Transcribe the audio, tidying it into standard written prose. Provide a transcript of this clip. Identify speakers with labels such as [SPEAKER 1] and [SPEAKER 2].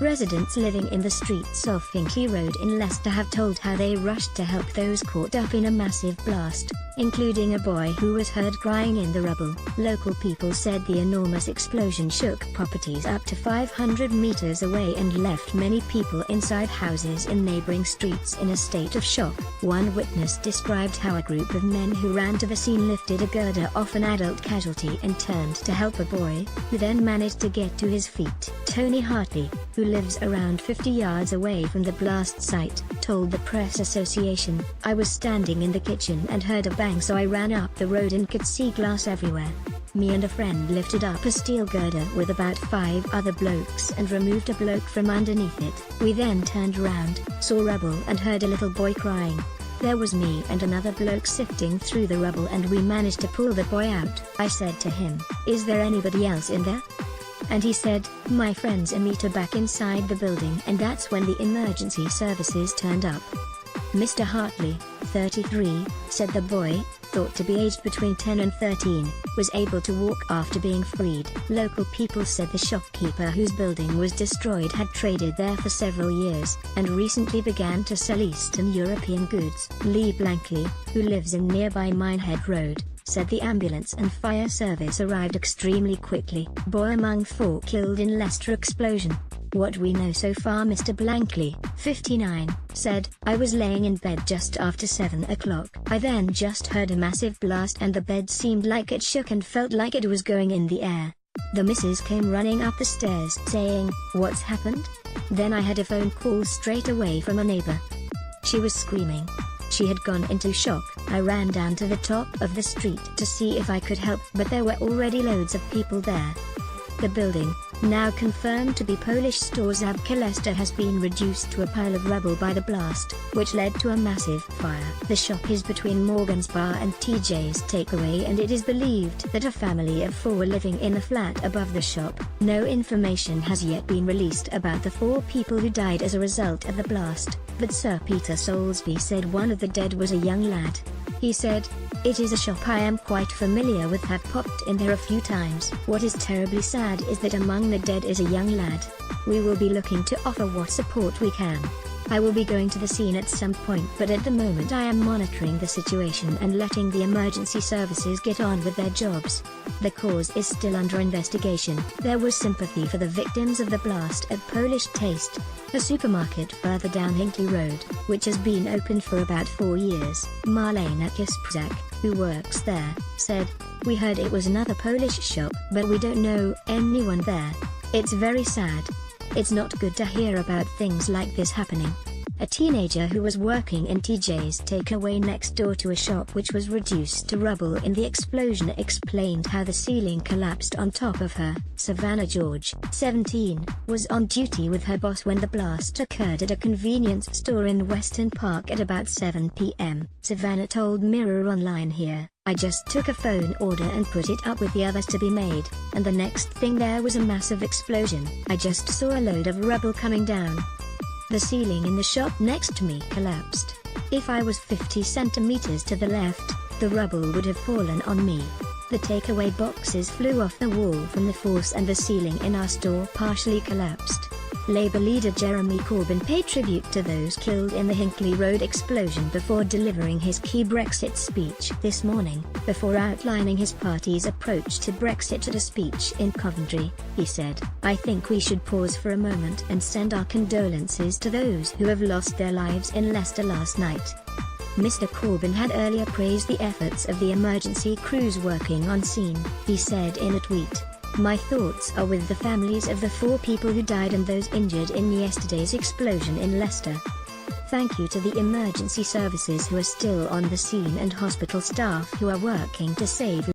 [SPEAKER 1] Residents living in the streets of Hinckley Road in Leicester have told how they rushed to help those caught up in a massive blast, including a boy who was heard crying in the rubble. Local people said the enormous explosion shook properties up to 500 meters away and left many people inside houses in neighboring streets in a state of shock. One witness described how a group of men who ran to the scene lifted a girder off an adult casualty and turned to help a boy, who then managed to get to his feet. Tony Hartley, who lives around 50 yards away from the blast site, told the Press Association, "I was standing in the kitchen and heard a bang, so I ran up the road and could see glass everywhere. Me and a friend lifted up a steel girder with about 5 other blokes and removed a bloke from underneath it. We then turned round, saw rubble and heard a little boy crying. There was me and another bloke sifting through the rubble and we managed to pull the boy out. I said to him, 'Is there anybody else in there?' And he said, 'My friends and me are back inside the building,' and that's when the emergency services turned up." Mr. Hartley, 33, said the boy, thought to be aged between 10 and 13, was able to walk after being freed. Local people said the shopkeeper whose building was destroyed had traded there for several years, and recently began to sell Eastern European goods. Lee Blankley, who lives in nearby Minehead Road, said the ambulance and fire service arrived extremely quickly. Boy among 4 killed in Leicester explosion. What we know so far, Mr. Blankley, 59, said, "I was laying in bed just after 7 o'clock. I then just heard a massive blast and the bed seemed like it shook and felt like it was going in the air. The missus came running up the stairs saying, 'What's happened?' Then I had a phone call straight away from a neighbor. She was screaming. She had gone into shock. I ran down to the top of the street to see if I could help, but there were already loads of people there." The building, now confirmed to be Polish store Zabka Leicester, has been reduced to a pile of rubble by the blast, which led to a massive fire. The shop is between Morgan's Bar and TJ's Takeaway, and it is believed that a family of 4 were living in a flat above the shop. No information has yet been released about the 4 people who died as a result of the blast, but Sir Peter Soulsby said one of the dead was a young lad. He said, "It is a shop I am quite familiar with, have popped in there a few times. What is terribly sad is that among the dead is a young lad. We will be looking to offer what support we can. I will be going to the scene at some point, but at the moment I am monitoring the situation and letting the emergency services get on with their jobs. The cause is still under investigation." There was sympathy for the victims of the blast at Polish Taste, a supermarket further down Hinckley Road, which has been open for about 4 years. Marlena Kisprzak, who works there, said, "We heard it was another Polish shop, but we don't know anyone there. It's very sad. It's not good to hear about things like this happening." A teenager who was working in TJ's Takeaway next door to a shop which was reduced to rubble in the explosion explained how the ceiling collapsed on top of her. Savannah George, 17, was on duty with her boss when the blast occurred at a convenience store in Weston Park at about 7 p.m. Savannah told Mirror Online here, "I just took a phone order and put it up with the others to be made, and the next thing there was a massive explosion. I just saw a load of rubble coming down. The ceiling in the shop next to me collapsed. If I was 50 centimeters to the left, the rubble would have fallen on me. The takeaway boxes flew off the wall from the force and the ceiling in our store partially collapsed." Labour leader Jeremy Corbyn paid tribute to those killed in the Hinckley Road explosion before delivering his key Brexit speech this morning. Before outlining his party's approach to Brexit at a speech in Coventry, he said, "I think we should pause for a moment and send our condolences to those who have lost their lives in Leicester last night." Mr. Corbyn had earlier praised the efforts of the emergency crews working on scene. He said in a tweet, "My thoughts are with the families of the 4 people who died and those injured in yesterday's explosion in Leicester. Thank you to the emergency services who are still on the scene and hospital staff who are working to save